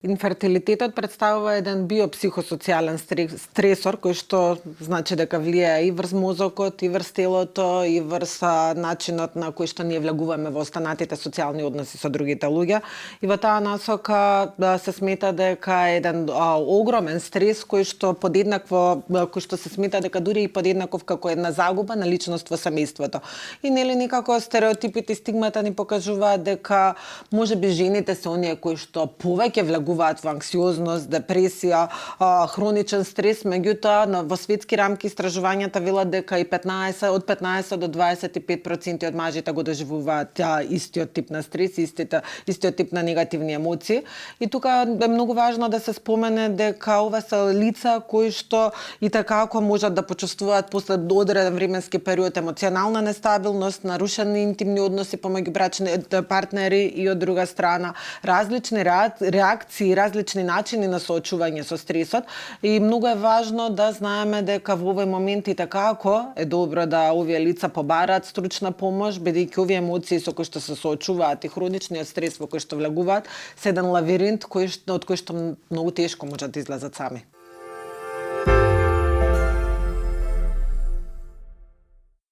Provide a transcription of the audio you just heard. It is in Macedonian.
Инфертилитетот представува еден биопсихосоцијален стресор кој што значи дека влијае и врз мозокот, и врз телото, и врз начинот на кој што ние влегуваме во останатите социјални односи со другите луѓе. И во таа насока се смета дека еден огромен стрес кој што кој што се смета дека дури и подеднаков како една загуба на личност во семејството. И нели некако стереотипите и стигмата ни покажуваат дека можеби жените се оние кои што повеќе влегуваат во анксиозност, депресија, хроничен стрес, меѓутоа во светски рамки истражувањата велат дека и од 15 до 25% од мажите го доживуваат истиот тип на стрес, истиот тип на негативни емоции. И тука е многу важно да се спомене дека ова се лица кои што и така можат да почувствуваат после одреден временски период емоционална нестабилност, нарушени интимни односи помеѓу брачните партнери и од друга страна различни реакции и различни начини на соочување со стресот. И многу е важно да знаеме дека во овој момент и така е добро да овие лица побараат стручна помош, бидејќи овие емоции со кои што се соочуваат и хроничниот стрес во кој што влегуваат се еден лавиринт од кој што многу тешко можат да излезат сами.